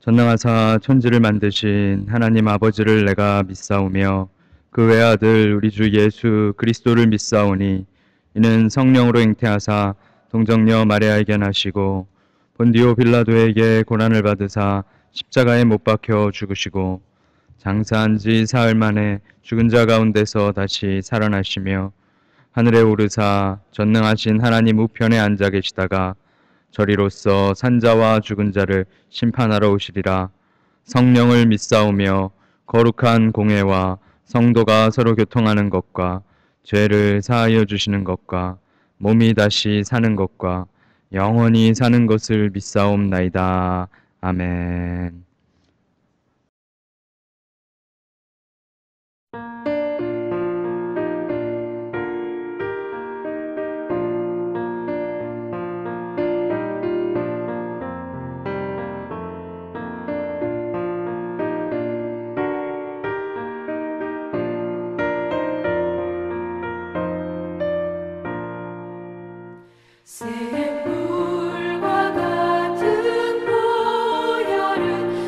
전능하사 천지를 만드신 하나님 아버지를 내가 믿사오며 그 외아들 우리 주 예수 그리스도를 믿사오니 이는 성령으로 잉태하사 동정녀 마리아에게 나시고 본디오 빌라도에게 고난을 받으사 십자가에 못 박혀 죽으시고 장사한 지 사흘 만에 죽은 자 가운데서 다시 살아나시며 하늘에 오르사 전능하신 하나님 우편에 앉아 계시다가 저리로서 산자와 죽은 자를 심판하러 오시리라. 성령을 믿사오며 거룩한 공회와 성도가 서로 교통하는 것과 죄를 사하여 주시는 것과 몸이 다시 사는 것과 영원히 사는 것을 믿사옵나이다. 아멘. 샘물과 같은 보혈은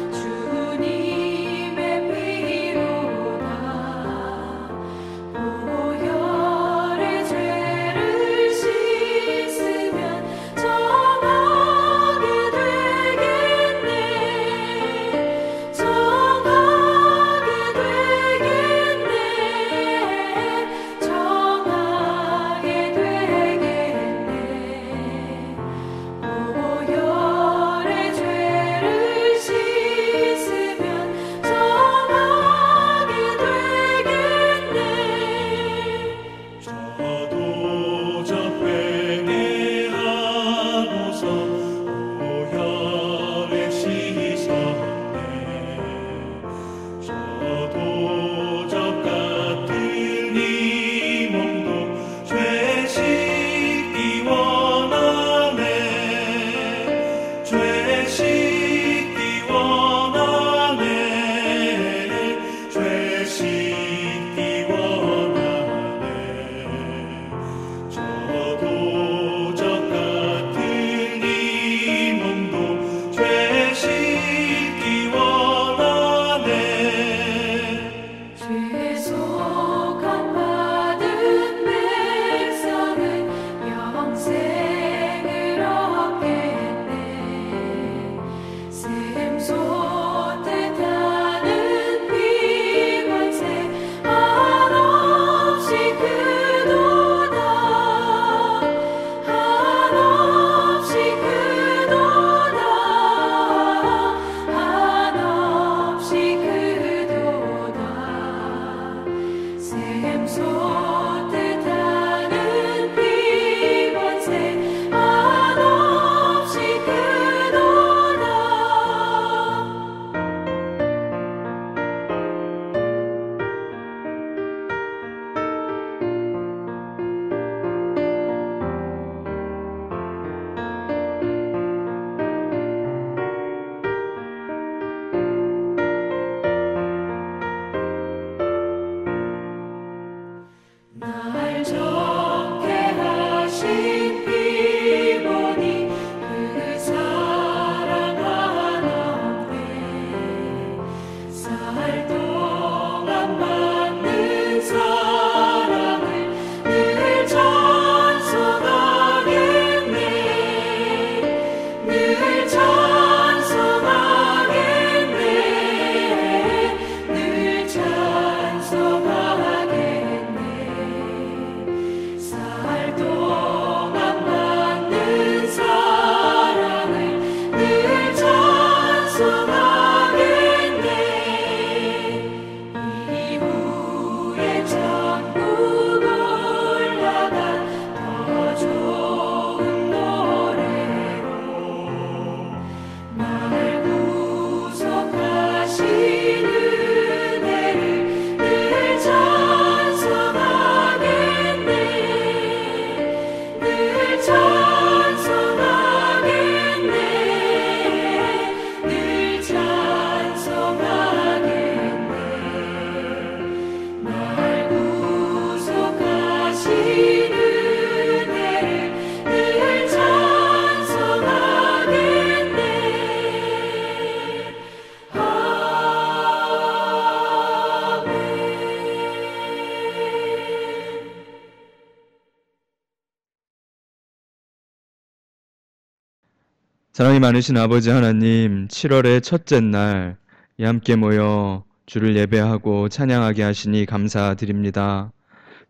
사랑이 많으신 아버지 하나님, 7월의 첫째 날, 이 함께 모여 주를 예배하고 찬양하게 하시니 감사드립니다.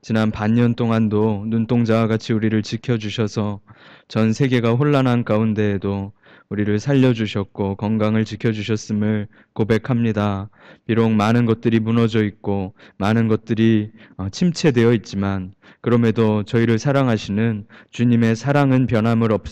지난 반년 동안도 눈동자와 같이 우리를 지켜주셔서 전 세계가 혼란한 가운데에도 우리를 살려주셨고 건강을 지켜주셨음을 고백합니다. 비록 많은 것들이 무너져 있고 많은 것들이 침체되어 있지만 그럼에도 저희를 사랑하시는 주님의 사랑은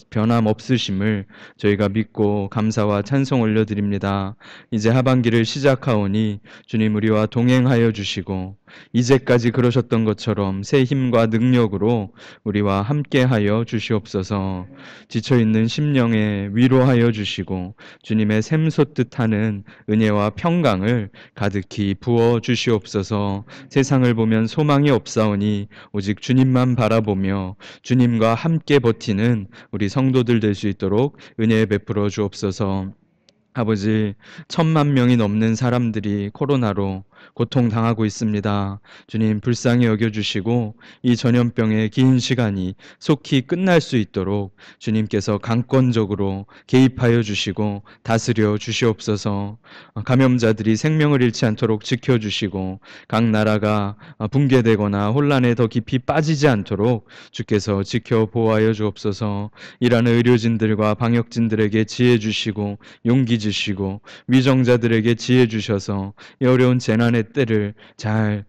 변함없으심을 저희가 믿고 감사와 찬송 올려드립니다. 이제 하반기를 시작하오니 주님 우리와 동행하여 주시고 이제까지 그러셨던 것처럼 새 힘과 능력으로 우리와 함께하여 주시옵소서. 지쳐있는 심령에 위로하여 주시고 주님의 샘솟듯 하는 은혜와 평강을 가득히 부어 주시옵소서. 세상을 보면 소망이 없사오니 오직 주님만 바라보며 주님과 함께 버티는 우리 성도들 될 수 있도록 은혜 베풀어 주옵소서. 아버지, 1,000,000명이 넘는 사람들이 코로나로 고통당하고 있습니다. 주님 불쌍히 여겨주시고 이 전염병의 긴 시간이 속히 끝날 수 있도록 주님께서 강권적으로 개입하여 주시고 다스려 주시옵소서. 감염자들이 생명을 잃지 않도록 지켜주시고 각 나라가 붕괴되거나 혼란에 더 깊이 빠지지 않도록 주께서 지켜 보호하여 주옵소서. 일하는 의료진들과 방역진들에게 지혜 주시고 용기 주시고 위정자들에게 지혜 주셔서 이 어려운 재난의 때를 잘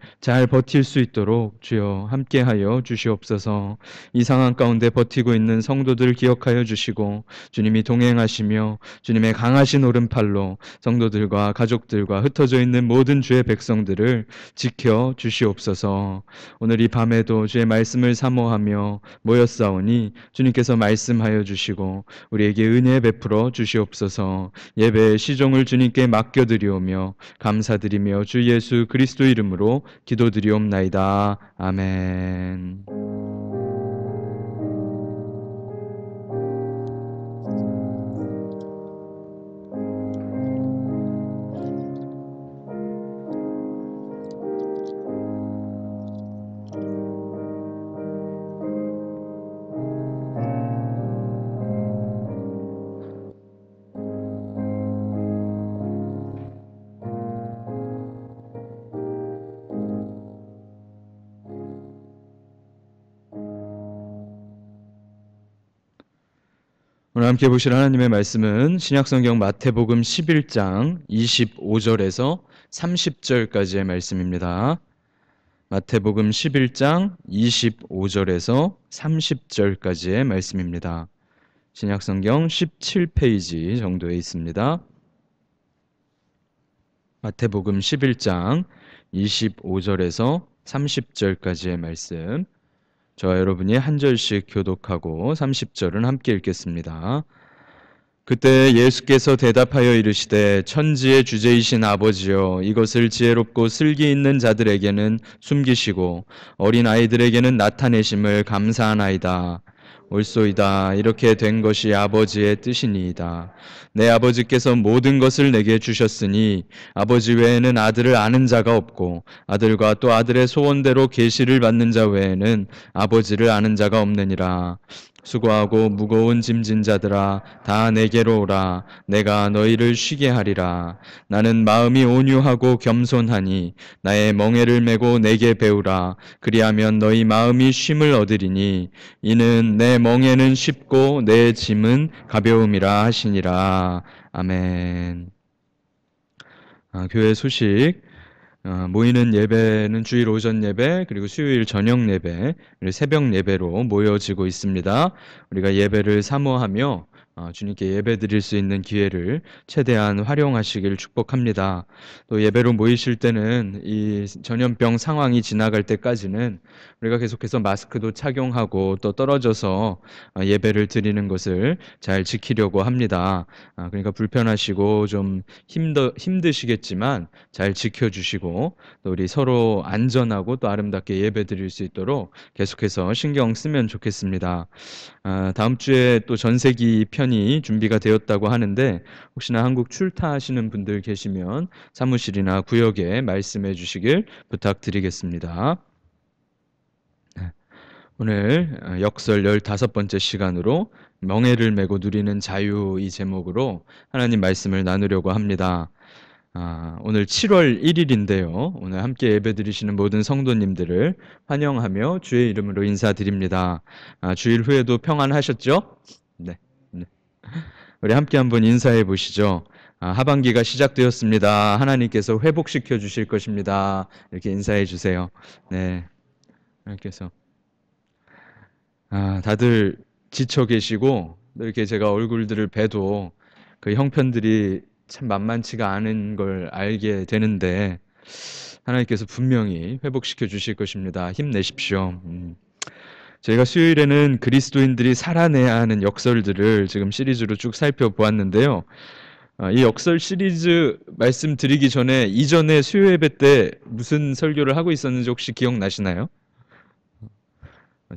버틸 수 있도록 주여 함께하여 주시옵소서. 이 상황 가운데 버티고 있는 성도들 기억하여 주시고 주님이 동행하시며 주님의 강하신 오른팔로 성도들과 가족들과 흩어져 있는 모든 주의 백성들을 지켜 주시옵소서. 오늘 이 밤에도 주의 말씀을 사모하며 모였사오니 주님께서 말씀하여 주시고 우리에게 은혜 베풀어 주시옵소서. 예배의 시종을 주님께 맡겨드리오며 감사드리며 주 예수 그리스도 이름으로 기도드리옵나이다. 아멘. 오늘 함께 보실 하나님의 말씀은 신약성경 마태복음 11장 25절에서 30절까지의 말씀입니다. 마태복음 11장 25절에서 30절까지의 말씀입니다. 신약성경 17페이지 정도에 있습니다. 마태복음 11장 25절에서 30절까지의 말씀, 저와 여러분이 한 절씩 교독하고 30절은 함께 읽겠습니다. 그때 예수께서 대답하여 이르시되 천지의 주제이신 아버지여 이것을 지혜롭고 슬기 있는 자들에게는 숨기시고 어린 아이들에게는 나타내심을 감사하나이다. 옳소이다. 이렇게 된 것이 아버지의 뜻이니이다. 내 아버지께서 모든 것을 내게 주셨으니 아버지 외에는 아들을 아는 자가 없고 아들과 또 아들의 소원대로 계시를 받는 자 외에는 아버지를 아는 자가 없느니라. 수고하고 무거운 짐진 자들아 다 내게로 오라. 내가 너희를 쉬게 하리라. 나는 마음이 온유하고 겸손하니 나의 멍에를 메고 내게 배우라. 그리하면 너희 마음이 쉼을 얻으리니 이는 내 멍에는 쉽고 내 짐은 가벼움이라 하시니라. 아멘. 교회 소식. 모이는 예배는 주일 오전 예배 그리고 수요일 저녁 예배 그리고 새벽 예배로 모여지고 있습니다. 우리가 예배를 사모하며 주님께 예배 드릴 수 있는 기회를 최대한 활용하시길 축복합니다. 또 예배로 모이실 때는 이 전염병 상황이 지나갈 때까지는 우리가 계속해서 마스크도 착용하고 또 떨어져서 예배를 드리는 것을 잘 지키려고 합니다. 그러니까 불편하시고 좀 힘드시겠지만 잘 지켜주시고 또 우리 서로 안전하고 또 아름답게 예배 드릴 수 있도록 계속해서 신경 쓰면 좋겠습니다. 다음 주에 또 전세기 편이 준비가 되었다고 하는데 혹시나 한국 출타하시는 분들 계시면 사무실이나 구역에 말씀해 주시길 부탁드리겠습니다. 오늘 역설 15번째 시간으로 멍에를 메고 누리는 자유 이 제목으로 하나님 말씀을 나누려고 합니다. 오늘 7월 1일인데요. 오늘 함께 예배드리시는 모든 성도님들을 환영하며 주의 이름으로 인사드립니다. 주일 후에도 평안하셨죠? 네. 네. 우리 함께 한번 인사해 보시죠. 하반기가 시작되었습니다. 하나님께서 회복시켜 주실 것입니다. 이렇게 인사해 주세요. 네. 하나님께서 다들 지쳐 계시고 이렇게 제가 얼굴들을 봬도 그 형편들이 참 만만치가 않은 걸 알게 되는데 하나님께서 분명히 회복시켜 주실 것입니다. 힘내십시오. 저희가 수요일에는 그리스도인들이 살아내야 하는 역설들을 지금 시리즈로 쭉 살펴보았는데요. 이 역설 시리즈 말씀드리기 전에 이전에 수요 예배 때 무슨 설교를 하고 있었는지 혹시 기억나시나요?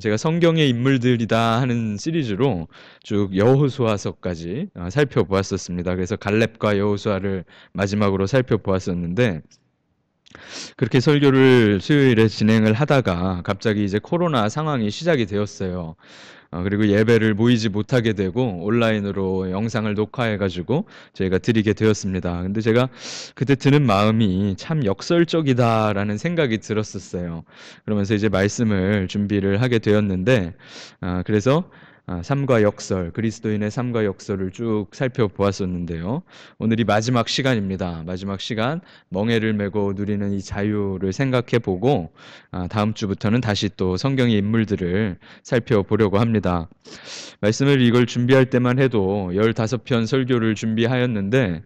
제가 성경의 인물들이다 하는 시리즈로 쭉 여호수아서까지 살펴보았었습니다. 그래서 갈렙과 여호수아를 마지막으로 살펴보았었는데 그렇게 설교를 수요일에 진행을 하다가 갑자기 이제 코로나 상황이 시작이 되었어요. 그리고 예배를 모이지 못하게 되고 온라인으로 영상을 녹화해가지고 저희가 드리게 되었습니다. 근데 제가 그때 드는 마음이 참 역설적이다라는 생각이 들었었어요. 그러면서 이제 말씀을 준비를 하게 되었는데, 그래서 삶과 역설, 그리스도인의 삶과 역설을 쭉 살펴보았었는데요. 오늘이 마지막 시간입니다. 마지막 시간, 멍에를 메고 누리는 이 자유를 생각해보고 다음 주부터는 다시 또 성경의 인물들을 살펴보려고 합니다. 말씀을 이걸 준비할 때만 해도 15편 설교를 준비하였는데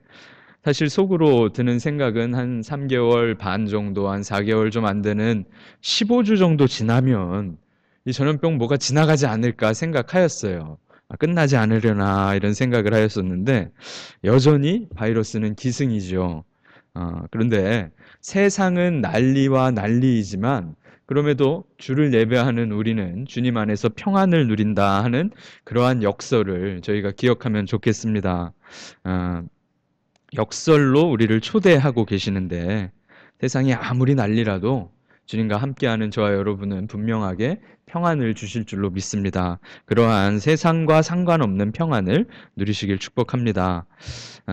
사실 속으로 드는 생각은 한 3개월 반 정도, 한 4개월 좀 안 되는 15주 정도 지나면 이 전염병 뭐가 지나가지 않을까 생각하였어요. 끝나지 않으려나 이런 생각을 하였었는데 여전히 바이러스는 기승이죠. 그런데 세상은 난리와 난리이지만 그럼에도 주를 예배하는 우리는 주님 안에서 평안을 누린다 하는 그러한 역설을 저희가 기억하면 좋겠습니다. 역설로 우리를 초대하고 계시는데 세상이 아무리 난리라도 주님과 함께하는 저와 여러분은 분명하게 평안을 주실 줄로 믿습니다. 그러한 세상과 상관없는 평안을 누리시길 축복합니다.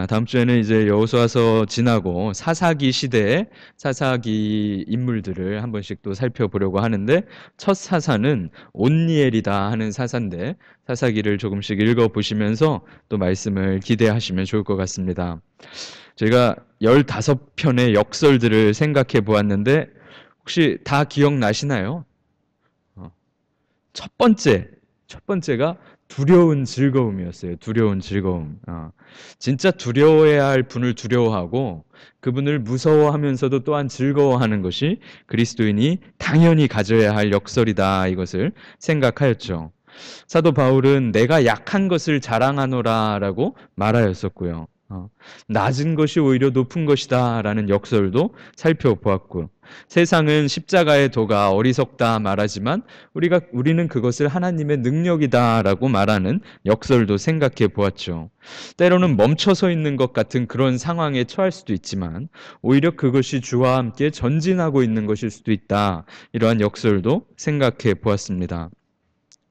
다음 주에는 이제 여호수아서 지나고 사사기 시대의 사사기 인물들을 한 번씩 또 살펴보려고 하는데 첫 사사는 온니엘이다 하는 사사인데 사사기를 조금씩 읽어보시면서 또 말씀을 기대하시면 좋을 것 같습니다. 제가 15편의 역설들을 생각해 보았는데 혹시 다 기억나시나요? 첫 번째가 두려운 즐거움이었어요. 두려운 즐거움. 진짜 두려워해야 할 분을 두려워하고 그분을 무서워하면서도 또한 즐거워하는 것이 그리스도인이 당연히 가져야 할 역설이다. 이것을 생각하였죠. 사도 바울은 내가 약한 것을 자랑하노라라고 말하였었고요. 낮은 것이 오히려 높은 것이다 라는 역설도 살펴보았고 세상은 십자가의 도가 어리석다 말하지만 우리는 그것을 하나님의 능력이다 라고 말하는 역설도 생각해 보았죠. 때로는 멈춰서 있는 것 같은 그런 상황에 처할 수도 있지만 오히려 그것이 주와 함께 전진하고 있는 것일 수도 있다. 이러한 역설도 생각해 보았습니다.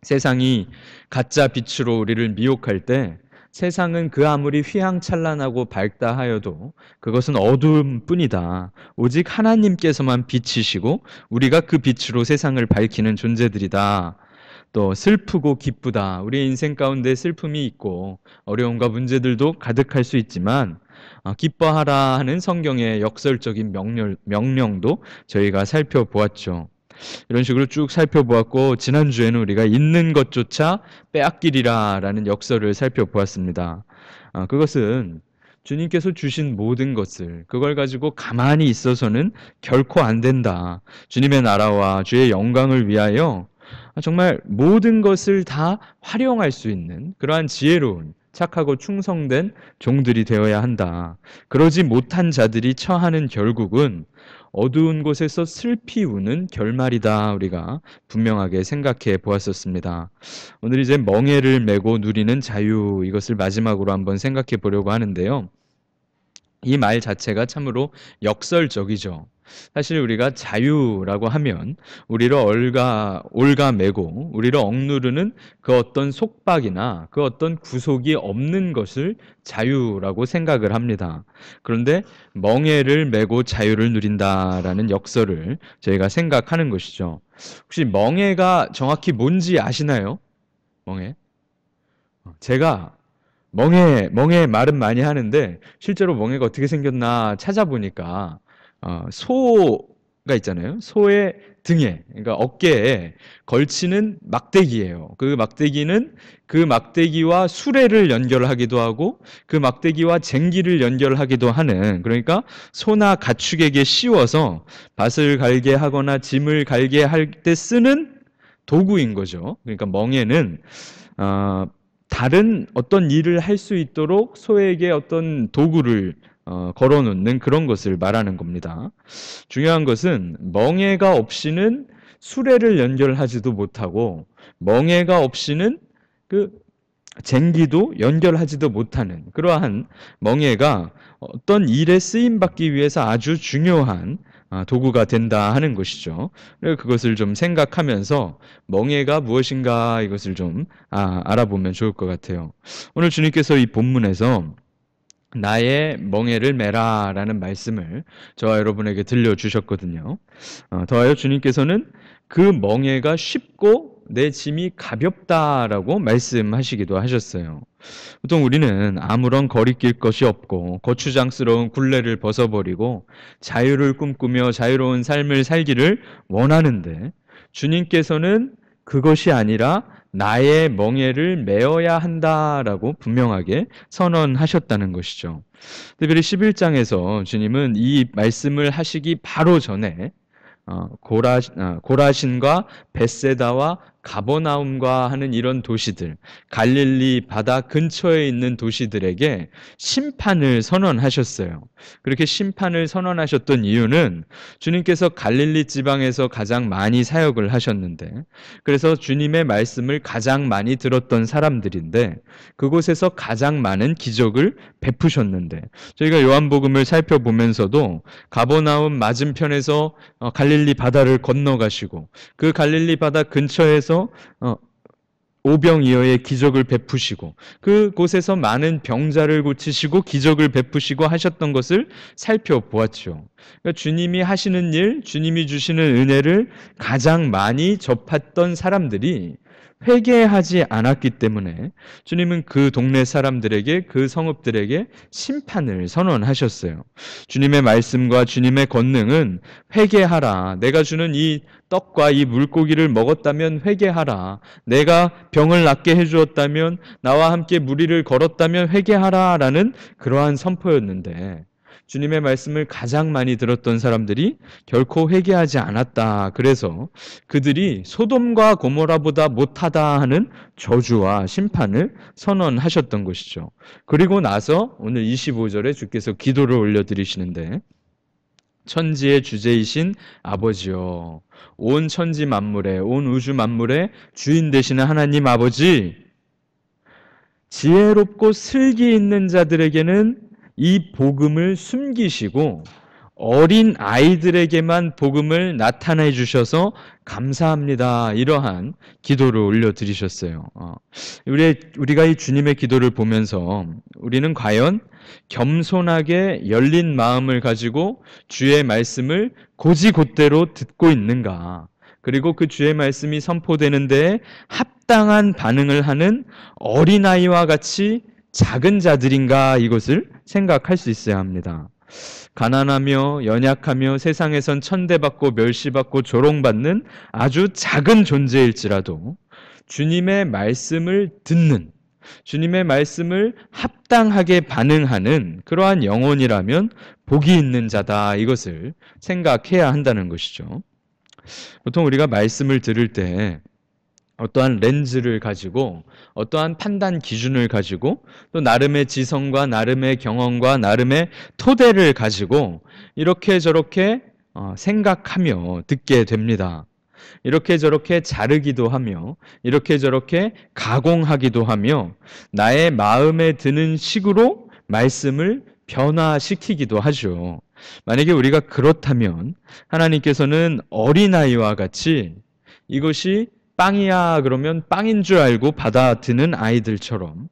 세상이 가짜 빛으로 우리를 미혹할 때 세상은 그 아무리 휘황찬란하고 밝다 하여도 그것은 어두움 뿐이다. 오직 하나님께서만 빛이시고 우리가 그 빛으로 세상을 밝히는 존재들이다. 또 슬프고 기쁘다. 우리 인생 가운데 슬픔이 있고 어려움과 문제들도 가득할 수 있지만 기뻐하라 하는 성경의 역설적인 명령도 저희가 살펴보았죠. 이런 식으로 쭉 살펴보았고 지난주에는 우리가 있는 것조차 빼앗기리라 라는 역설을 살펴보았습니다. 그것은 주님께서 주신 모든 것을 그걸 가지고 가만히 있어서는 결코 안 된다. 주님의 나라와 주의 영광을 위하여 정말 모든 것을 다 활용할 수 있는 그러한 지혜로운 착하고 충성된 종들이 되어야 한다. 그러지 못한 자들이 처하는 결국은 어두운 곳에서 슬피 우는 결말이다. 우리가 분명하게 생각해 보았었습니다. 오늘 이제 멍에를 메고 누리는 자유 이것을 마지막으로 한번 생각해 보려고 하는데요. 이 말 자체가 참으로 역설적이죠. 사실 우리가 자유라고 하면 우리를 올가매고 우리를 억누르는 그 어떤 속박이나 그 어떤 구속이 없는 것을 자유라고 생각을 합니다. 그런데 멍에를 메고 자유를 누린다라는 역설을 저희가 생각하는 것이죠. 혹시 멍에가 정확히 뭔지 아시나요? 멍에? 제가 멍에 말은 많이 하는데 실제로 멍에가 어떻게 생겼나 찾아보니까 소가 있잖아요. 소의 등에, 그러니까 어깨에 걸치는 막대기예요. 그 막대기는 그 막대기와 수레를 연결하기도 하고 그 막대기와 쟁기를 연결하기도 하는, 그러니까 소나 가축에게 씌워서 밭을 갈게 하거나 짐을 갈게 할 때 쓰는 도구인 거죠. 그러니까 멍에는 어, 다른 어떤 일을 할 수 있도록 소에게 어떤 도구를 걸어놓는 그런 것을 말하는 겁니다. 중요한 것은 멍에가 없이는 수레를 연결하지도 못하고 멍에가 없이는 그 쟁기도 연결하지도 못하는 그러한 멍에가 어떤 일에 쓰임 받기 위해서 아주 중요한 도구가 된다 하는 것이죠. 그것을 좀 생각하면서 멍에가 무엇인가 이것을 좀 알아보면 좋을 것 같아요. 오늘 주님께서 이 본문에서 나의 멍에를 메라 라는 말씀을 저와 여러분에게 들려주셨거든요. 더하여 주님께서는 그 멍에가 쉽고 내 짐이 가볍다라고 말씀하시기도 하셨어요. 보통 우리는 아무런 거리낄 것이 없고 거추장스러운 굴레를 벗어버리고 자유를 꿈꾸며 자유로운 삶을 살기를 원하는데 주님께서는 그것이 아니라 나의 멍에를 메어야 한다라고 분명하게 선언하셨다는 것이죠. 특별히 11장에서 주님은 이 말씀을 하시기 바로 전에 고라신과 벳세다와 가버나움과 하는 이런 도시들, 갈릴리 바다 근처에 있는 도시들에게 심판을 선언하셨어요. 그렇게 심판을 선언하셨던 이유는 주님께서 갈릴리 지방에서 가장 많이 사역을 하셨는데, 그래서 주님의 말씀을 가장 많이 들었던 사람들인데 그곳에서 가장 많은 기적을 베푸셨는데, 저희가 요한복음을 살펴보면서도 가버나움 맞은편에서 갈릴리 바다를 건너가시고 그 갈릴리 바다 근처에서 오병이어의 기적을 베푸시고 그곳에서 많은 병자를 고치시고 기적을 베푸시고 하셨던 것을 살펴보았죠. 그러니까 주님이 하시는 일, 주님이 주시는 은혜를 가장 많이 접했던 사람들이 회개하지 않았기 때문에 주님은 그 동네 사람들에게, 그 성읍들에게 심판을 선언하셨어요. 주님의 말씀과 주님의 권능은 회개하라. 내가 주는 이 떡과 이 물고기를 먹었다면 회개하라. 내가 병을 낫게 해주었다면, 나와 함께 무리를 걸었다면 회개하라 라는 그러한 선포였는데 주님의 말씀을 가장 많이 들었던 사람들이 결코 회개하지 않았다. 그래서 그들이 소돔과 고모라보다 못하다 하는 저주와 심판을 선언하셨던 것이죠. 그리고 나서 오늘 25절에 주께서 기도를 올려드리시는데, 천지의 주제이신 아버지여, 온 천지 만물의, 온 우주 만물의 주인 되시는 하나님 아버지, 지혜롭고 슬기 있는 자들에게는 이 복음을 숨기시고 어린 아이들에게만 복음을 나타내 주셔서 감사합니다. 이러한 기도를 올려드리셨어요. 우리가 이 주님의 기도를 보면서 우리는 과연 겸손하게 열린 마음을 가지고 주의 말씀을 곧이곧대로 듣고 있는가? 그리고 그 주의 말씀이 선포되는 데에 합당한 반응을 하는 어린아이와 같이 작은 자들인가, 이것을 생각할 수 있어야 합니다. 가난하며 연약하며 세상에선 천대받고 멸시받고 조롱받는 아주 작은 존재일지라도 주님의 말씀을 듣는, 주님의 말씀을 합당하게 반응하는 그러한 영혼이라면 복이 있는 자다, 이것을 생각해야 한다는 것이죠. 보통 우리가 말씀을 들을 때 어떠한 렌즈를 가지고, 어떠한 판단 기준을 가지고, 또 나름의 지성과 나름의 경험과 나름의 토대를 가지고 이렇게 저렇게 생각하며 듣게 됩니다. 이렇게 저렇게 자르기도 하며 이렇게 저렇게 가공하기도 하며 나의 마음에 드는 식으로 말씀을 변화시키기도 하죠. 만약에 우리가 그렇다면 하나님께서는 어린아이와 같이 이것이 빵이야 그러면 빵인 줄 알고 받아드는 아이들처럼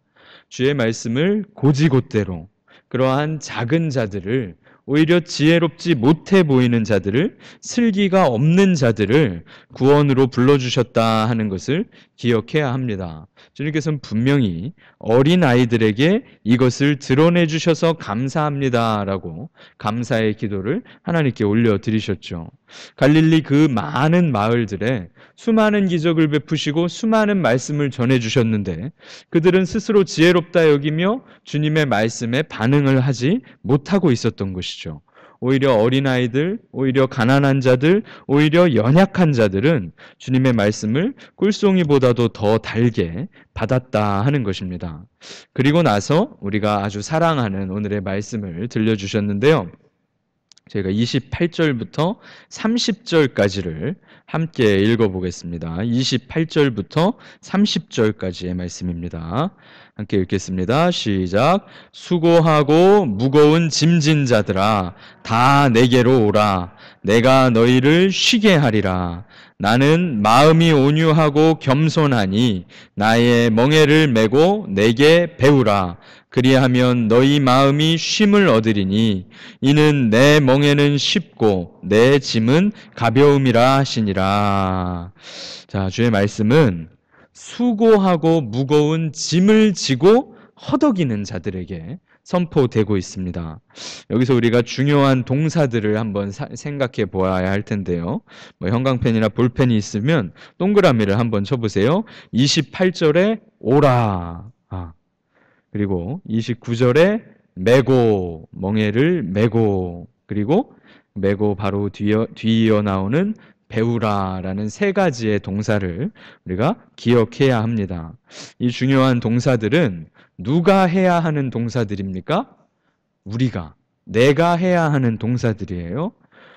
주의 말씀을 고지곳대로 그러한 작은 자들을, 오히려 지혜롭지 못해 보이는 자들을, 슬기가 없는 자들을 구원으로 불러주셨다 하는 것을 기억해야 합니다. 주님께서는 분명히 어린아이들에게 이것을 드러내 주셔서 감사합니다라고 감사의 기도를 하나님께 올려드리셨죠. 갈릴리 그 많은 마을들에 수많은 기적을 베푸시고 수많은 말씀을 전해주셨는데 그들은 스스로 지혜롭다 여기며 주님의 말씀에 반응을 하지 못하고 있었던 것이죠. 오히려 어린아이들, 오히려 가난한 자들, 오히려 연약한 자들은 주님의 말씀을 꿀송이보다도 더 달게 받았다 하는 것입니다. 그리고 나서 우리가 아주 사랑하는 오늘의 말씀을 들려주셨는데요. 저희가 28절부터 30절까지를 함께 읽어보겠습니다. 28절부터 30절까지의 말씀입니다. 함께 읽겠습니다. 시작. 수고하고 무거운 짐진 자들아 다 내게로 오라. 내가 너희를 쉬게 하리라. 나는 마음이 온유하고 겸손하니 나의 멍에를 메고 내게 배우라. 그리하면 너희 마음이 쉼을 얻으리니 이는 내 멍에는 쉽고 내 짐은 가벼움이라 하시니라. 자, 주의 말씀은 수고하고 무거운 짐을 지고 허덕이는 자들에게 선포되고 있습니다. 여기서 우리가 중요한 동사들을 한번 생각해 보아야 할 텐데요. 형광펜이나 볼펜이 있으면 동그라미를 한번 쳐보세요. 28절에 오라. 그리고 29절에 메고, 멍에를 메고, 그리고 메고 바로 뒤이어 나오는 배우라라는 세 가지의 동사를 우리가 기억해야 합니다. 이 중요한 동사들은 누가 해야 하는 동사들입니까? 우리가, 내가 해야 하는 동사들이에요.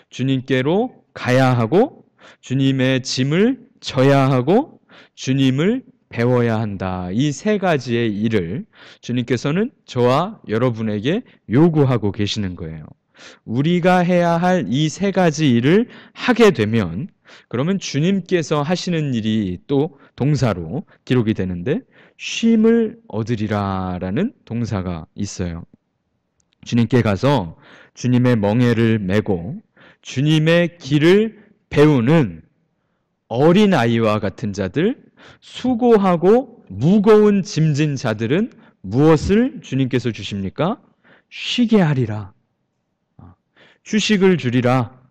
주님께로 가야 하고, 주님의 짐을 져야 하고, 주님을 배워야 한다. 이 세 가지의 일을 주님께서는 저와 여러분에게 요구하고 계시는 거예요. 우리가 해야 할 이 세 가지 일을 하게 되면 그러면 주님께서 하시는 일이 또 동사로 기록이 되는데 쉼을 얻으리라 라는 동사가 있어요. 주님께 가서 주님의 멍에를 메고 주님의 길을 배우는 어린아이와 같은 자들, 수고하고 무거운 짐진 자들은 무엇을 주님께서 주십니까? 쉬게 하리라. 휴식을 주리라.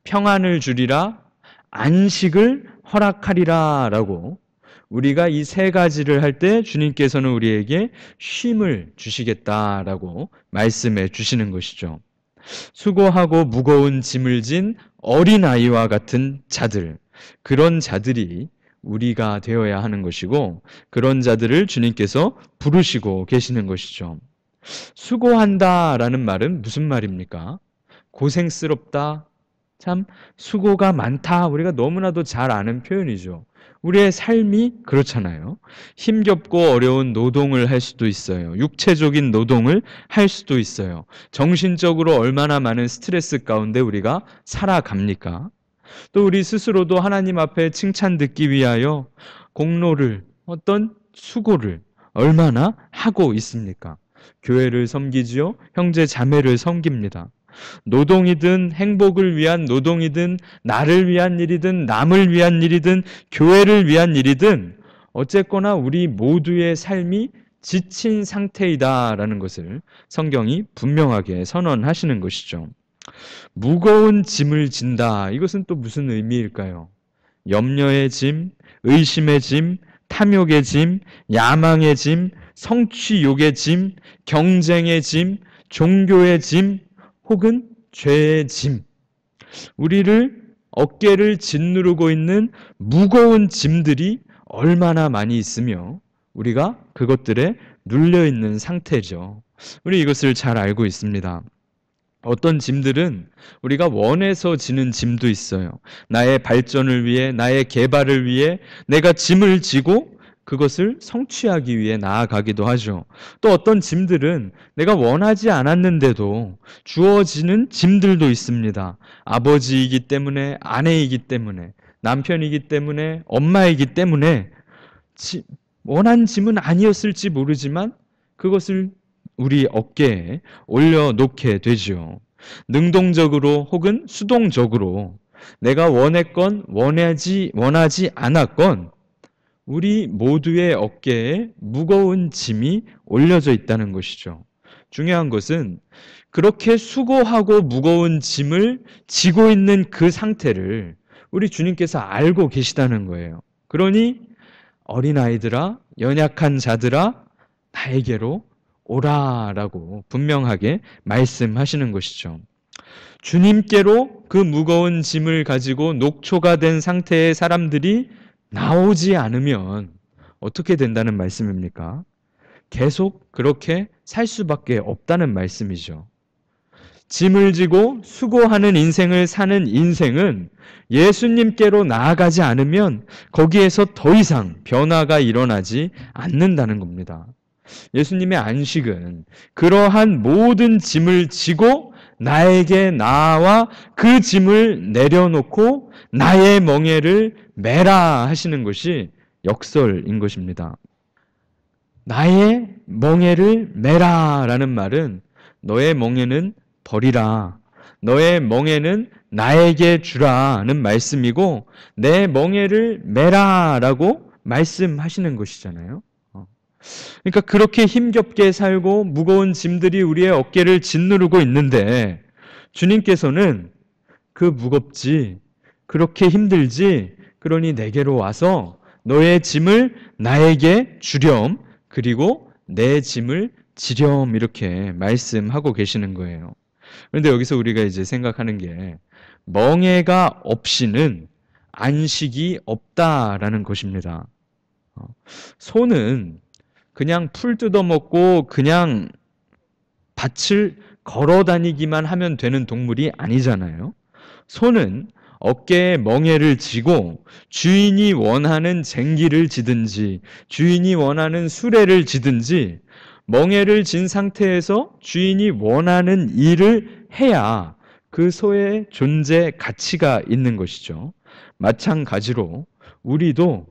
평안을 주리라. 안식을 허락하리라 라고 우리가 이 세 가지를 할 때 주님께서는 우리에게 쉼을 주시겠다라고 말씀해 주시는 것이죠. 수고하고 무거운 짐을 진 어린아이와 같은 자들, 그런 자들이 우리가 되어야 하는 것이고 그런 자들을 주님께서 부르시고 계시는 것이죠. 수고한다라는 말은 무슨 말입니까? 고생스럽다, 참 수고가 많다, 우리가 너무나도 잘 아는 표현이죠. 우리의 삶이 그렇잖아요. 힘겹고 어려운 노동을 할 수도 있어요. 육체적인 노동을 할 수도 있어요. 정신적으로 얼마나 많은 스트레스 가운데 우리가 살아갑니까? 또 우리 스스로도 하나님 앞에 칭찬 듣기 위하여 공로를, 어떤 수고를 얼마나 하고 있습니까? 교회를 섬기지요. 형제 자매를 섬깁니다. 노동이든 행복을 위한 노동이든 나를 위한 일이든 남을 위한 일이든 교회를 위한 일이든 어쨌거나 우리 모두의 삶이 지친 상태이다라는 것을 성경이 분명하게 선언하시는 것이죠. 무거운 짐을 진다. 이것은 또 무슨 의미일까요? 염려의 짐, 의심의 짐, 탐욕의 짐, 야망의 짐, 성취욕의 짐, 경쟁의 짐, 종교의 짐, 혹은 죄의 짐, 우리를 어깨를 짓누르고 있는 무거운 짐들이 얼마나 많이 있으며 우리가 그것들에 눌려있는 상태죠. 우리 이것을 잘 알고 있습니다. 어떤 짐들은 우리가 원해서 지는 짐도 있어요. 나의 발전을 위해, 나의 개발을 위해 내가 짐을 지고 그것을 성취하기 위해 나아가기도 하죠. 또 어떤 짐들은 내가 원하지 않았는데도 주어지는 짐들도 있습니다. 아버지이기 때문에, 아내이기 때문에, 남편이기 때문에, 엄마이기 때문에 원한 짐은 아니었을지 모르지만 그것을 우리 어깨에 올려놓게 되지요. 능동적으로 혹은 수동적으로 내가 원했건 원하지 않았건 우리 모두의 어깨에 무거운 짐이 올려져 있다는 것이죠. 중요한 것은 그렇게 수고하고 무거운 짐을 지고 있는 그 상태를 우리 주님께서 알고 계시다는 거예요. 그러니 어린아이들아, 연약한 자들아, 나에게로 오라라고 분명하게 말씀하시는 것이죠. 주님께로 그 무거운 짐을 가지고 녹초가 된 상태의 사람들이 나오지 않으면 어떻게 된다는 말씀입니까? 계속 그렇게 살 수밖에 없다는 말씀이죠. 짐을 지고 수고하는 인생을 사는 인생은 예수님께로 나아가지 않으면 거기에서 더 이상 변화가 일어나지 않는다는 겁니다. 예수님의 안식은 그러한 모든 짐을 지고 나에게 나와 그 짐을 내려놓고 나의 멍에를 메라 하시는 것이 역설인 것입니다. 나의 멍에를 메라라는 말은 너의 멍에는 버리라, 너의 멍에는 나에게 주라는 말씀이고 내 멍에를 메라라고 말씀하시는 것이잖아요. 그러니까 그렇게 힘겹게 살고 무거운 짐들이 우리의 어깨를 짓누르고 있는데 주님께서는 그 무겁지, 그렇게 힘들지, 그러니 내게로 와서 너의 짐을 나에게 주렴, 그리고 내 짐을 지렴 이렇게 말씀하고 계시는 거예요. 그런데 여기서 우리가 이제 생각하는 게 멍에가 없이는 안식이 없다라는 것입니다. 소는 그냥 풀 뜯어먹고 그냥 밭을 걸어 다니기만 하면 되는 동물이 아니잖아요. 소는 어깨에 멍에를 지고 주인이 원하는 쟁기를 지든지 주인이 원하는 수레를 지든지 멍에를 진 상태에서 주인이 원하는 일을 해야 그 소의 존재 가치가 있는 것이죠. 마찬가지로 우리도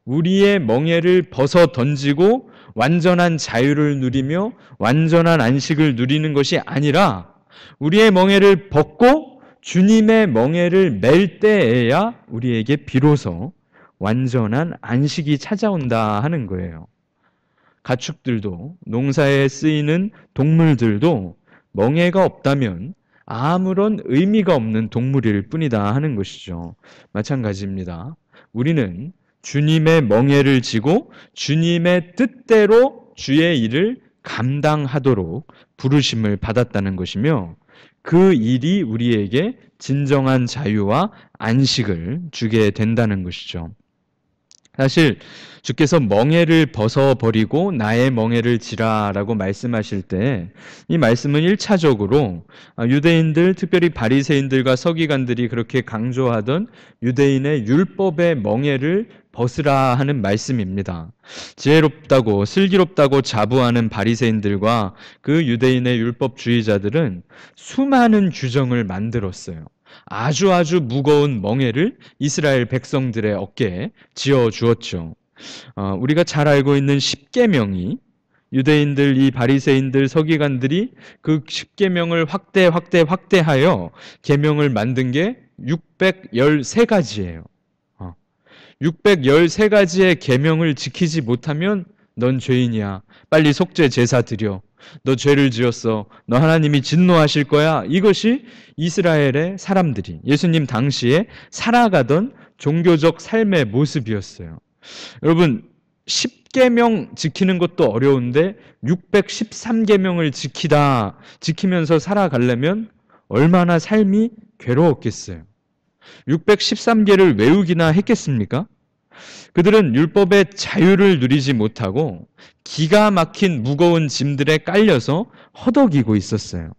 우리의 멍에를 벗어 던지고 완전한 자유를 누리며 완전한 안식을 누리는 것이 아니라 우리의 멍에를 벗고 주님의 멍에를 맬 때에야 우리에게 비로소 완전한 안식이 찾아온다 하는 거예요. 가축들도 농사에 쓰이는 동물들도 멍에가 없다면 아무런 의미가 없는 동물일 뿐이다 하는 것이죠. 마찬가지입니다. 우리는 주님의 멍에를 지고 주님의 뜻대로 주의 일을 감당하도록 부르심을 받았다는 것이며 그 일이 우리에게 진정한 자유와 안식을 주게 된다는 것이죠. 사실 주께서 멍에를 벗어버리고 나의 멍에를 지라라고 말씀하실 때 이 말씀은 1차적으로 유대인들, 특별히 바리새인들과 서기관들이 그렇게 강조하던 유대인의 율법의 멍에를 벗으라 하는 말씀입니다. 지혜롭다고 슬기롭다고 자부하는 바리새인들과 그 유대인의 율법주의자들은 수많은 규정을 만들었어요. 아주 무거운 멍에를 이스라엘 백성들의 어깨에 지어 주었죠. 우리가 잘 알고 있는 십계명이 유대인들, 이 바리새인들, 서기관들이 그 십계명을 확대하여 계명을 만든 게 613가지예요. 613가지의 계명을 지키지 못하면 넌 죄인이야. 빨리 속죄 제사 드려. 너 죄를 지었어. 너 하나님이 진노하실 거야. 이것이 이스라엘의 사람들이 예수님 당시에 살아가던 종교적 삶의 모습이었어요. 여러분 10계명 지키는 것도 어려운데 613계명을 지키면서 살아가려면 얼마나 삶이 괴로웠겠어요. 613개를 외우기나 했겠습니까? 그들은 율법의 자유를 누리지 못하고 기가 막힌 무거운 짐들에 깔려서 허덕이고 있었어요.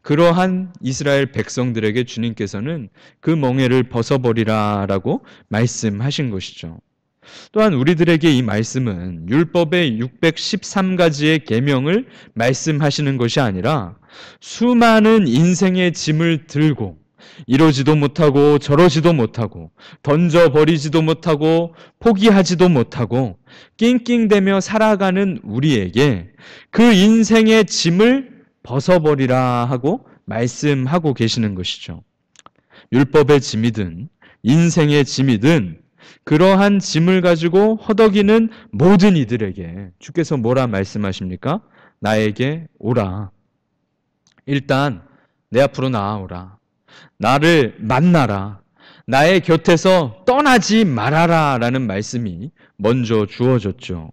그러한 이스라엘 백성들에게 주님께서는 그 멍에를 벗어버리라라고 말씀하신 것이죠. 또한 우리들에게 이 말씀은 율법의 613가지의 계명을 말씀하시는 것이 아니라 수많은 인생의 짐을 들고 이러지도 못하고 저러지도 못하고 던져버리지도 못하고 포기하지도 못하고 낑낑대며 살아가는 우리에게 그 인생의 짐을 벗어버리라 하고 말씀하고 계시는 것이죠. 율법의 짐이든 인생의 짐이든 그러한 짐을 가지고 허덕이는 모든 이들에게 주께서 뭐라 말씀하십니까? 나에게 오라. 일단 내 앞으로 나아오라. 나를 만나라. 나의 곁에서 떠나지 말아라 라는 말씀이 먼저 주어졌죠.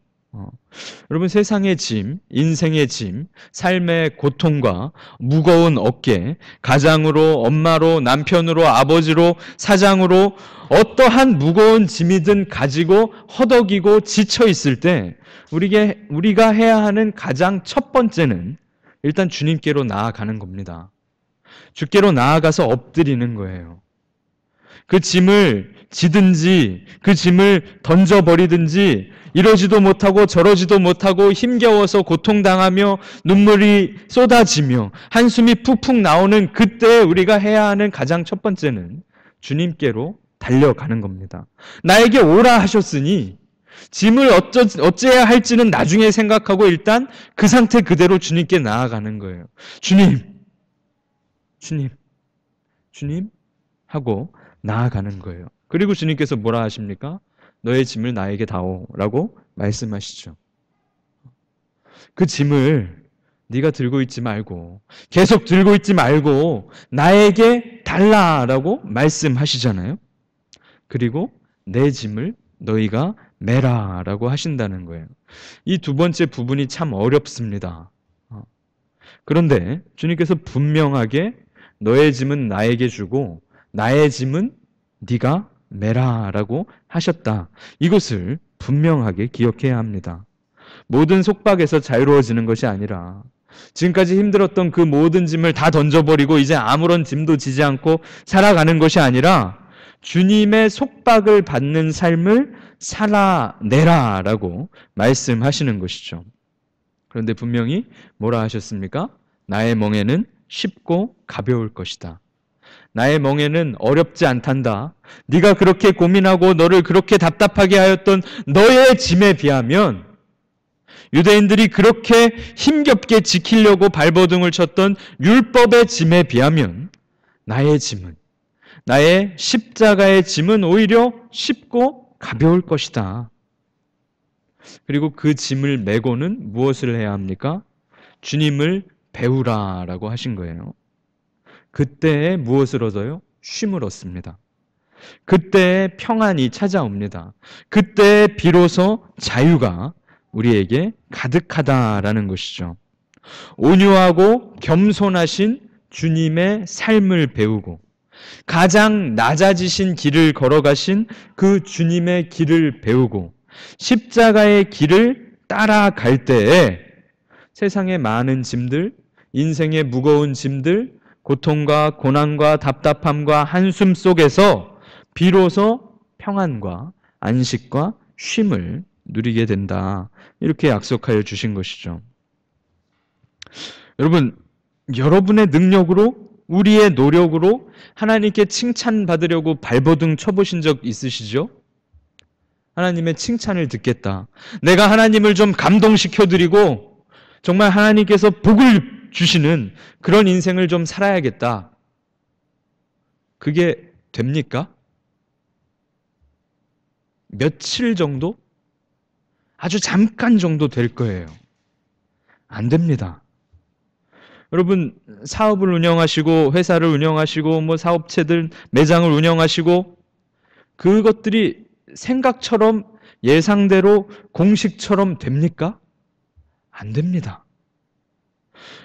여러분, 세상의 짐, 인생의 짐, 삶의 고통과 무거운 어깨, 가장으로, 엄마로, 남편으로, 아버지로, 사장으로 어떠한 무거운 짐이든 가지고 허덕이고 지쳐 있을 때 우리가 해야 하는 가장 첫 번째는 일단 주님께로 나아가는 겁니다. 주께로 나아가서 엎드리는 거예요. 그 짐을 지든지 그 짐을 던져버리든지 이러지도 못하고 저러지도 못하고 힘겨워서 고통당하며 눈물이 쏟아지며 한숨이 푹푹 나오는 그때 우리가 해야 하는 가장 첫 번째는 주님께로 달려가는 겁니다. 나에게 오라 하셨으니 짐을 어째야 할지는 나중에 생각하고 일단 그 상태 그대로 주님께 나아가는 거예요. 주님 하고 나아가는 거예요. 그리고 주님께서 뭐라 하십니까? 너의 짐을 나에게 다오라고 말씀하시죠. 그 짐을 네가 들고 있지 말고 계속 들고 있지 말고 나에게 달라라고 말씀하시잖아요. 그리고 내 짐을 너희가 매라라고 하신다는 거예요. 이 두 번째 부분이 참 어렵습니다. 그런데 주님께서 분명하게 너의 짐은 나에게 주고 나의 짐은 네가 매라라고 하셨다. 이것을 분명하게 기억해야 합니다. 모든 속박에서 자유로워지는 것이 아니라 지금까지 힘들었던 그 모든 짐을 다 던져버리고 이제 아무런 짐도 지지 않고 살아가는 것이 아니라 주님의 속박을 받는 삶을 살아내라라고 말씀하시는 것이죠. 그런데 분명히 뭐라 하셨습니까? 나의 멍에는 쉽고 가벼울 것이다. 나의 멍에는 어렵지 않단다. 네가 그렇게 고민하고 너를 그렇게 답답하게 하였던 너의 짐에 비하면 유대인들이 그렇게 힘겹게 지키려고 발버둥을 쳤던 율법의 짐에 비하면 나의 짐은, 나의 십자가의 짐은 오히려 쉽고 가벼울 것이다. 그리고 그 짐을 메고는 무엇을 해야 합니까? 주님을 배우라라고 하신 거예요. 그때에 무엇을 얻어요? 쉼을 얻습니다. 그때에 평안이 찾아옵니다. 그때에 비로소 자유가 우리에게 가득하다라는 것이죠. 온유하고 겸손하신 주님의 삶을 배우고 가장 낮아지신 길을 걸어가신 그 주님의 길을 배우고 십자가의 길을 따라갈 때에 세상의 많은 짐들, 인생의 무거운 짐들, 고통과 고난과 답답함과 한숨 속에서 비로소 평안과 안식과 쉼을 누리게 된다. 이렇게 약속하여 주신 것이죠. 여러분, 여러분의 능력으로, 우리의 노력으로 하나님께 칭찬받으려고 발버둥 쳐보신 적 있으시죠? 하나님의 칭찬을 듣겠다. 내가 하나님을 좀 감동시켜드리고 정말 하나님께서 복을 주시는 그런 인생을 좀 살아야겠다. 그게 됩니까? 며칠 정도? 아주 잠깐 정도 될 거예요. 안 됩니다. 여러분, 사업을 운영하시고 회사를 운영하시고 사업체들 매장을 운영하시고 그것들이 생각처럼 예상대로 공식처럼 됩니까? 안 됩니다.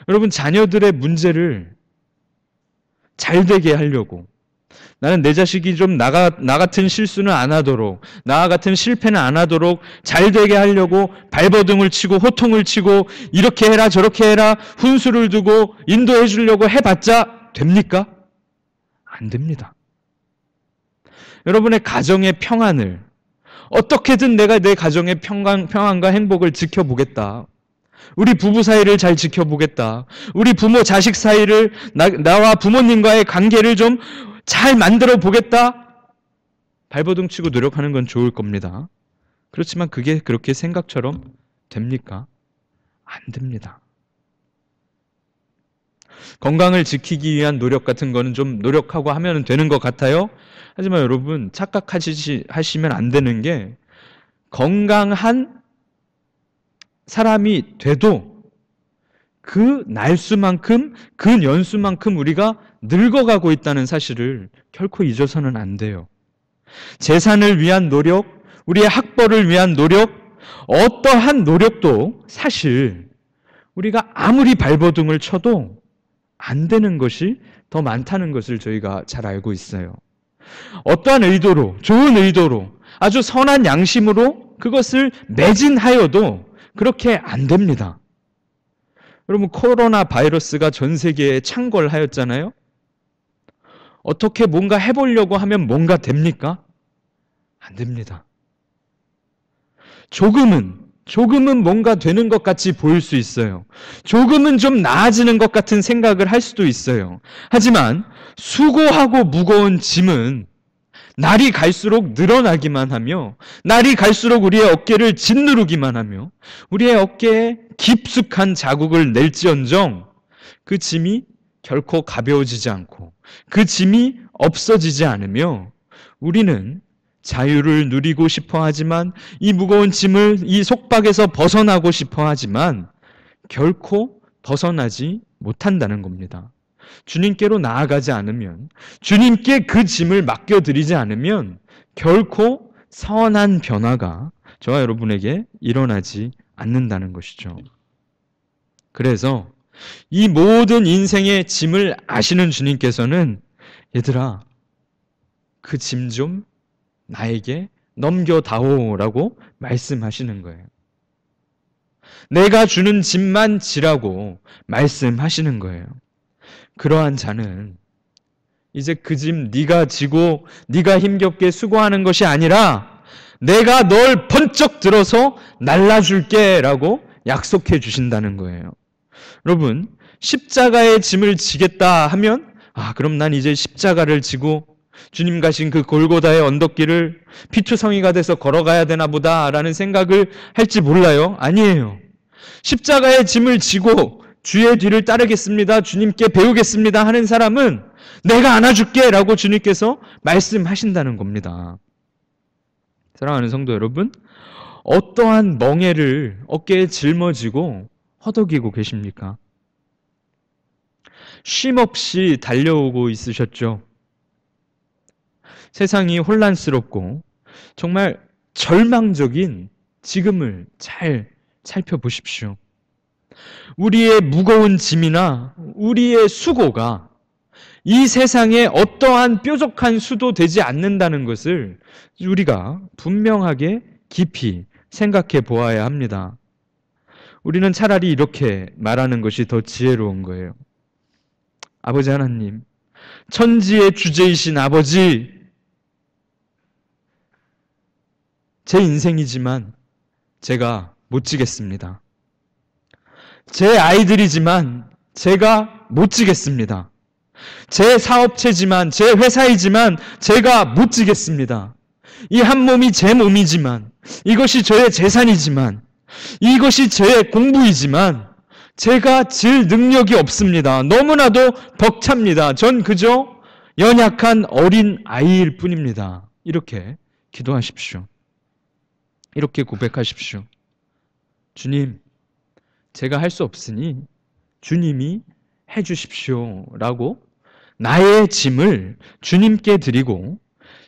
여러분, 자녀들의 문제를 잘 되게 하려고 나는 내 자식이 좀 나 같은 실수는 안 하도록, 나 같은 실패는 안 하도록 잘 되게 하려고 발버둥을 치고 호통을 치고 이렇게 해라 저렇게 해라 훈수를 두고 인도해 주려고 해봤자 됩니까? 안 됩니다. 여러분의 가정의 평안을 어떻게든 내가 내 가정의 평안과 행복을 지켜보겠다. 우리 부부 사이를 잘 지켜보겠다. 우리 부모 자식 사이를 나와 부모님과의 관계를 좀 잘 만들어 보겠다. 발버둥 치고 노력하는 건 좋을 겁니다. 그렇지만 그게 그렇게 생각처럼 됩니까? 안 됩니다. 건강을 지키기 위한 노력 같은 거는 좀 노력하고 하면 되는 것 같아요. 하지만 여러분 착각하시면 안 되는 게 건강한 사람이 돼도 그 날수만큼 그 연수만큼 우리가 늙어가고 있다는 사실을 결코 잊어서는 안 돼요. 재산을 위한 노력, 우리의 학벌을 위한 노력, 어떠한 노력도 사실 우리가 아무리 발버둥을 쳐도 안 되는 것이 더 많다는 것을 저희가 잘 알고 있어요. 어떠한 의도로, 좋은 의도로, 아주 선한 양심으로 그것을 매진하여도 그렇게 안 됩니다. 여러분, 코로나 바이러스가 전 세계에 창궐하였잖아요. 어떻게 뭔가 해보려고 하면 뭔가 됩니까? 안 됩니다. 조금은 뭔가 되는 것 같이 보일 수 있어요. 조금은 좀 나아지는 것 같은 생각을 할 수도 있어요. 하지만 수고하고 무거운 짐은 날이 갈수록 늘어나기만 하며 날이 갈수록 우리의 어깨를 짓누르기만 하며 우리의 어깨에 깊숙한 자국을 낼지언정 그 짐이 결코 가벼워지지 않고 그 짐이 없어지지 않으며 우리는 자유를 누리고 싶어 하지만 이 무거운 짐을 이 속박에서 벗어나고 싶어 하지만 결코 벗어나지 못한다는 겁니다. 주님께로 나아가지 않으면, 주님께 그 짐을 맡겨드리지 않으면 결코 선한 변화가 저와 여러분에게 일어나지 않는다는 것이죠. 그래서 이 모든 인생의 짐을 아시는 주님께서는 얘들아, 그 짐 좀 나에게 넘겨다오라고 말씀하시는 거예요. 내가 주는 짐만 지라고 말씀하시는 거예요. 그러한 자는 이제 그 짐 네가 지고 네가 힘겹게 수고하는 것이 아니라 내가 널 번쩍 들어서 날라줄게 라고 약속해 주신다는 거예요. 여러분, 십자가의 짐을 지겠다 하면 그럼 난 이제 십자가를 지고 주님 가신 그 골고다의 언덕길을 피투성이가 돼서 걸어가야 되나 보다 라는 생각을 할지 몰라요. 아니에요. 십자가의 짐을 지고 주의 뒤를 따르겠습니다, 주님께 배우겠습니다 하는 사람은 내가 안아줄게 라고 주님께서 말씀하신다는 겁니다. 사랑하는 성도 여러분, 어떠한 멍에를 어깨에 짊어지고 허덕이고 계십니까? 쉼없이 달려오고 있으셨죠? 세상이 혼란스럽고 정말 절망적인 지금을 잘 살펴보십시오. 우리의 무거운 짐이나 우리의 수고가 이 세상에 어떠한 뾰족한 수도 되지 않는다는 것을 우리가 분명하게 깊이 생각해 보아야 합니다. 우리는 차라리 이렇게 말하는 것이 더 지혜로운 거예요. 아버지 하나님, 천지의 주제이신 아버지, 제 인생이지만 제가 못 지겠습니다. 제 아이들이지만 제가 못 지겠습니다. 제 사업체지만 제 회사이지만 제가 못 지겠습니다. 이 한 몸이 제 몸이지만 이것이 저의 재산이지만 이것이 제 공부이지만 제가 질 능력이 없습니다. 너무나도 벅찹니다. 전 그저 연약한 어린 아이일 뿐입니다. 이렇게 기도하십시오. 이렇게 고백하십시오. 주님, 제가 할 수 없으니 주님이 해주십시오 라고 나의 짐을 주님께 드리고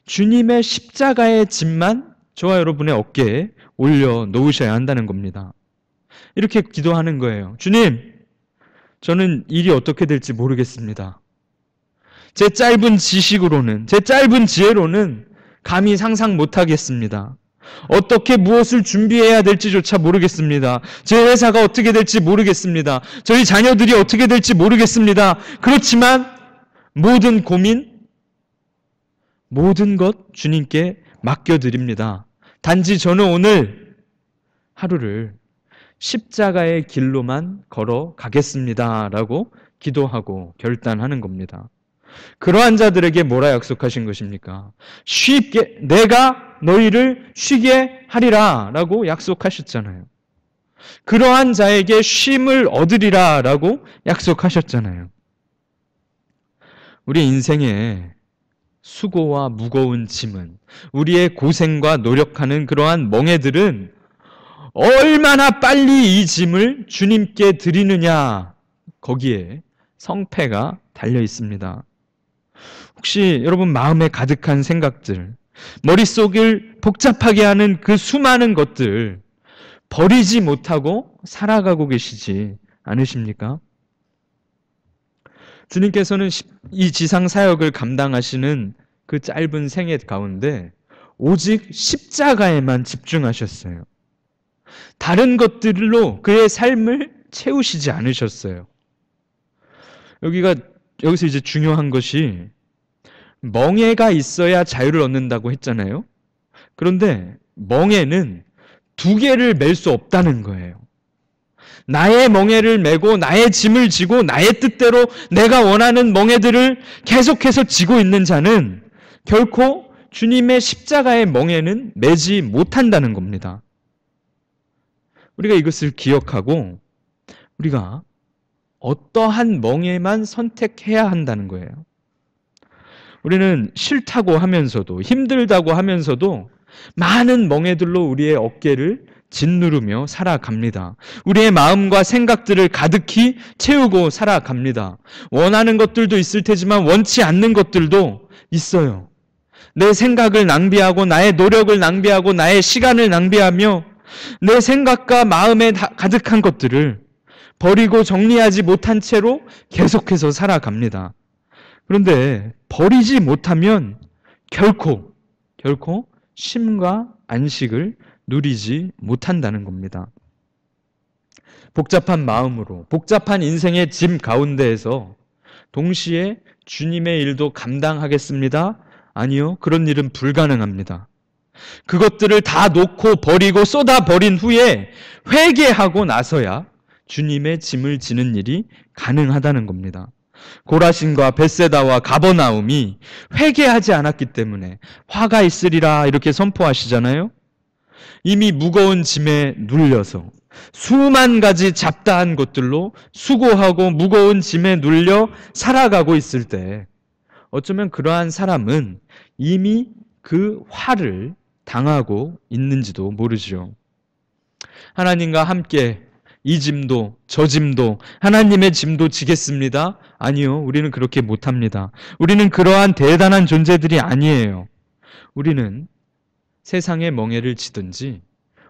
주님의 십자가의 짐만 저와 여러분의 어깨에 올려놓으셔야 한다는 겁니다. 이렇게 기도하는 거예요. 주님, 저는 일이 어떻게 될지 모르겠습니다. 제 짧은 지식으로는, 제 짧은 지혜로는 감히 상상 못하겠습니다. 어떻게 무엇을 준비해야 될지조차 모르겠습니다. 제 회사가 어떻게 될지 모르겠습니다. 저희 자녀들이 어떻게 될지 모르겠습니다. 그렇지만 모든 고민, 모든 것 주님께 맡겨드립니다. 단지 저는 오늘 하루를 십자가의 길로만 걸어가겠습니다. 라고 기도하고 결단하는 겁니다. 그러한 자들에게 뭐라 약속하신 것입니까? 쉽게 내가 너희를 쉬게 하리라 라고 약속하셨잖아요. 그러한 자에게 쉼을 얻으리라 라고 약속하셨잖아요. 우리 인생의 수고와 무거운 짐은, 우리의 고생과 노력하는 그러한 멍에들은 얼마나 빨리 이 짐을 주님께 드리느냐, 거기에 성패가 달려 있습니다. 혹시 여러분 마음에 가득한 생각들, 머릿속을 복잡하게 하는 그 수많은 것들 버리지 못하고 살아가고 계시지 않으십니까? 주님께서는 이 지상 사역을 감당하시는 그 짧은 생애 가운데 오직 십자가에만 집중하셨어요. 다른 것들로 그의 삶을 채우시지 않으셨어요. 여기서 이제 중요한 것이 멍에가 있어야 자유를 얻는다고 했잖아요. 그런데 멍에는 두 개를 맬 수 없다는 거예요. 나의 멍에를 메고 나의 짐을 지고 나의 뜻대로 내가 원하는 멍에들을 계속해서 지고 있는 자는 결코 주님의 십자가의 멍에는 매지 못한다는 겁니다. 우리가 이것을 기억하고 우리가 어떠한 멍에만 선택해야 한다는 거예요. 우리는 싫다고 하면서도 힘들다고 하면서도 많은 멍에들로 우리의 어깨를 짓누르며 살아갑니다. 우리의 마음과 생각들을 가득히 채우고 살아갑니다. 원하는 것들도 있을 테지만 원치 않는 것들도 있어요. 내 생각을 낭비하고 나의 노력을 낭비하고 나의 시간을 낭비하며 내 생각과 마음에 가득한 것들을 버리고 정리하지 못한 채로 계속해서 살아갑니다. 그런데 버리지 못하면 결코 쉼과 안식을 누리지 못한다는 겁니다. 복잡한 마음으로 복잡한 인생의 짐 가운데에서 동시에 주님의 일도 감당하겠습니다. 아니요, 그런 일은 불가능합니다. 그것들을 다 놓고 버리고 쏟아버린 후에 회개하고 나서야 주님의 짐을 지는 일이 가능하다는 겁니다. 고라신과 벳세다와 가버나움이 회개하지 않았기 때문에 화가 있으리라 이렇게 선포하시잖아요. 이미 무거운 짐에 눌려서 수만 가지 잡다한 것들로 수고하고 무거운 짐에 눌려 살아가고 있을 때 어쩌면 그러한 사람은 이미 그 화를 당하고 있는지도 모르죠. 하나님과 함께 이 짐도 저 짐도 하나님의 짐도 지겠습니다. 아니요, 우리는 그렇게 못합니다. 우리는 그러한 대단한 존재들이 아니에요. 우리는 세상의 멍에를 지든지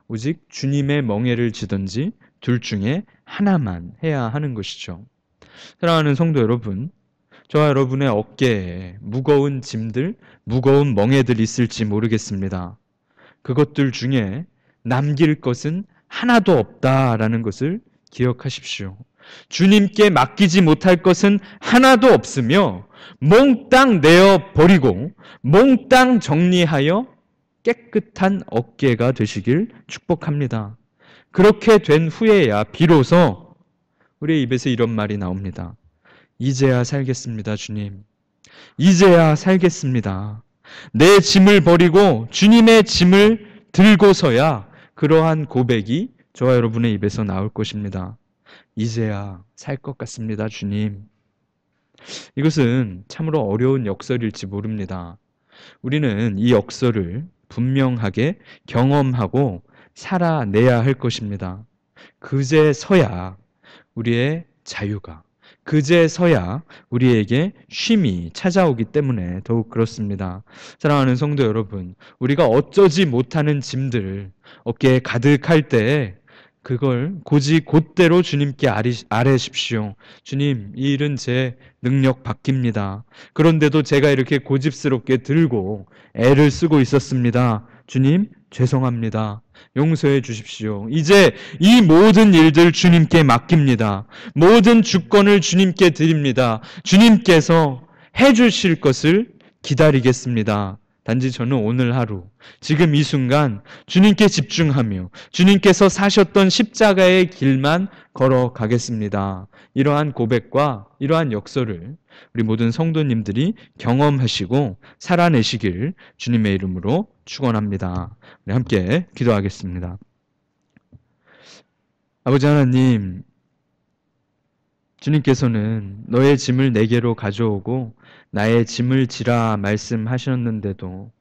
오직 주님의 멍에를 지든지 둘 중에 하나만 해야 하는 것이죠. 사랑하는 성도 여러분, 저와 여러분의 어깨에 무거운 짐들, 무거운 멍에들 있을지 모르겠습니다. 그것들 중에 남길 것은 하나도 없다라는 것을 기억하십시오. 주님께 맡기지 못할 것은 하나도 없으며 몽땅 내어 버리고 몽땅 정리하여 깨끗한 어깨가 되시길 축복합니다. 그렇게 된 후에야 비로소 우리의 입에서 이런 말이 나옵니다. 이제야 살겠습니다, 주님. 이제야 살겠습니다. 내 짐을 버리고 주님의 짐을 들고서야 그러한 고백이 저와 여러분의 입에서 나올 것입니다. 이제야 살 것 같습니다, 주님. 이것은 참으로 어려운 역설일지 모릅니다. 우리는 이 역설을 분명하게 경험하고 살아내야 할 것입니다. 그제서야 우리의 자유가, 그제서야 우리에게 쉼이 찾아오기 때문에 더욱 그렇습니다. 사랑하는 성도 여러분, 우리가 어쩌지 못하는 짐들 어깨에 가득할 때 그걸 고지 곧대로 주님께 아뢰십시오. 주님, 이 일은 제 능력 밖입니다. 그런데도 제가 이렇게 고집스럽게 들고 애를 쓰고 있었습니다. 주님, 죄송합니다. 용서해 주십시오. 이제 이 모든 일들 주님께 맡깁니다. 모든 주권을 주님께 드립니다. 주님께서 해 주실 것을 기다리겠습니다. 단지 저는 오늘 하루, 지금 이 순간 주님께 집중하며 주님께서 사셨던 십자가의 길만 걸어가겠습니다. 이러한 고백과 이러한 역설을 우리 모든 성도님들이 경험하시고 살아내시길 주님의 이름으로 축원합니다. 우리 함께 기도하겠습니다. 아버지 하나님, 주님께서는 너의 짐을 내게로 가져오고 나의 짐을 지라 말씀하셨는데도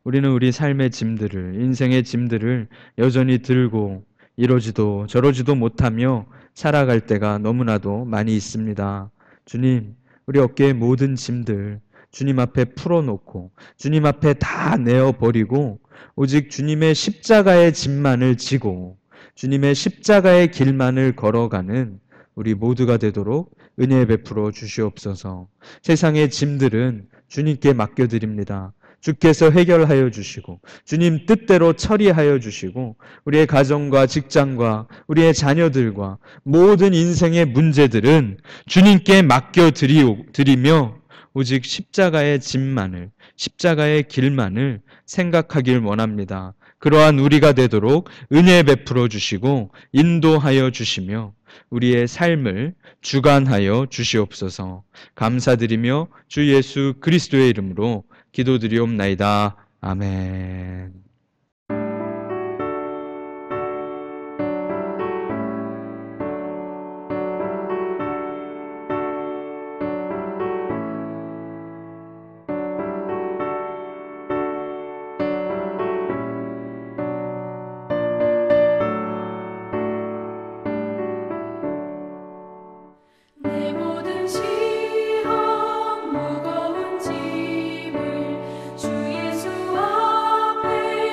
우리는 우리 삶의 짐들을, 인생의 짐들을 여전히 들고 이러지도 저러지도 못하며 살아갈 때가 너무나도 많이 있습니다. 주님, 우리 어깨의 모든 짐들 주님 앞에 풀어놓고 주님 앞에 다 내어버리고 오직 주님의 십자가의 짐만을 지고 주님의 십자가의 길만을 걸어가는 우리 모두가 되도록 은혜 베풀어 주시옵소서. 세상의 짐들은 주님께 맡겨드립니다. 주께서 해결하여 주시고 주님 뜻대로 처리하여 주시고 우리의 가정과 직장과 우리의 자녀들과 모든 인생의 문제들은 주님께 맡겨드리며 오직 십자가의 짐만을, 십자가의 길만을 생각하길 원합니다. 그러한 우리가 되도록 은혜 베풀어 주시고 인도하여 주시며 우리의 삶을 주관하여 주시옵소서. 감사드리며 주 예수 그리스도의 이름으로 기도드리옵나이다. 아멘. 내 모든 시험 무거운 짐을 주 예수 앞에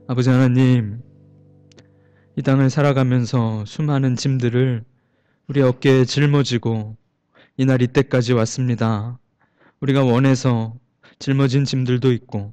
아버지 하나님, 이 땅을 살아가면서 수많은 짐들을 우리 어깨에 짊어지고 이날 이때까지 왔습니다. 우리가 원해서 짊어진 짐들도 있고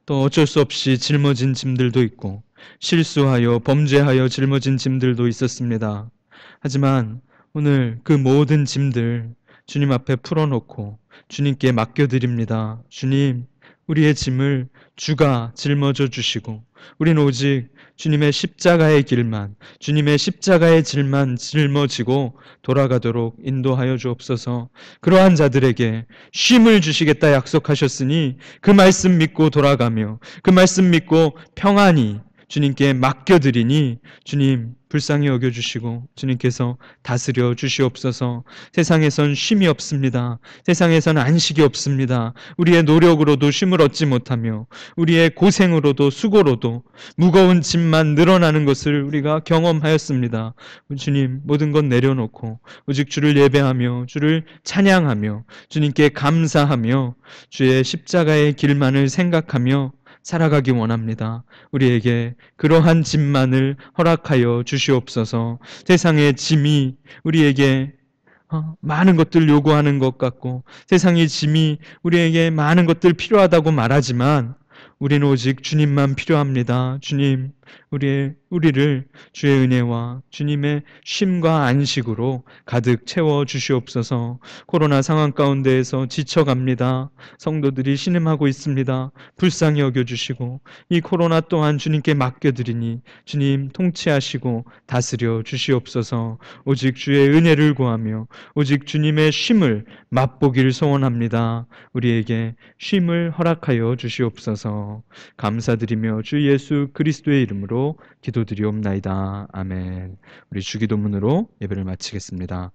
또 어쩔 수 없이 짊어진 짐들도 있고 실수하여 범죄하여 짊어진 짐들도 있었습니다. 하지만 오늘 그 모든 짐들 주님 앞에 풀어놓고 주님께 맡겨드립니다. 주님, 우리의 짐을 주가 짊어져 주시고 우리는 오직 주님의 십자가의 길만, 주님의 십자가의 질만 짊어지고 돌아가도록 인도하여 주옵소서. 그러한 자들에게 쉼을 주시겠다 약속하셨으니 그 말씀 믿고 돌아가며 그 말씀 믿고 평안히 주님께 맡겨드리니 주님 불쌍히 여겨주시고 주님께서 다스려 주시옵소서. 세상에선 쉼이 없습니다. 세상에선 안식이 없습니다. 우리의 노력으로도 쉼을 얻지 못하며 우리의 고생으로도 수고로도 무거운 짐만 늘어나는 것을 우리가 경험하였습니다. 주님, 모든 것 내려놓고 오직 주를 예배하며 주를 찬양하며 주님께 감사하며 주의 십자가의 길만을 생각하며 살아가기 원합니다. 우리에게 그러한 짐만을 허락하여 주시옵소서. 세상의 짐이 우리에게 많은 것들 요구하는 것 같고 세상의 짐이 우리에게 많은 것들 필요하다고 말하지만 우리는 오직 주님만 필요합니다. 주님, 우리를 주의 은혜와 주님의 쉼과 안식으로 가득 채워 주시옵소서. 코로나 상황 가운데에서 지쳐갑니다. 성도들이 신음하고 있습니다. 불쌍히 여겨주시고 이 코로나 또한 주님께 맡겨드리니 주님 통치하시고 다스려 주시옵소서. 오직 주의 은혜를 구하며 오직 주님의 쉼을 맛보길 소원합니다. 우리에게 쉼을 허락하여 주시옵소서. 감사드리며 주 예수 그리스도의 이름으로 기도드리옵나이다. 아멘. 우리 주기도문으로 예배를 마치겠습니다.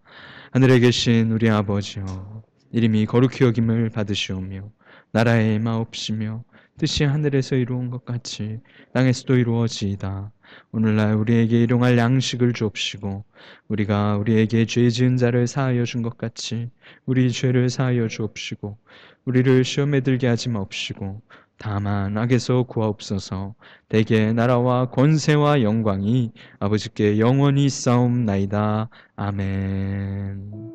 하늘에 계신 우리 아버지여, 이름이 거룩히 여김을 받으시오며 나라의 마옵시며 뜻이 하늘에서 이루어진 것 같이 땅에서도 이루어지이다. 오늘날 우리에게 일용할 양식을 주옵시고 우리가 우리에게 죄 지은 자를 사하여 준 것 같이 우리 죄를 사하여 주옵시고 우리를 시험에 들게 하지 마옵시고 다만 악에서 구하옵소서. 대개 나라와 권세와 영광이 아버지께 영원히 있사옵나이다. 아멘.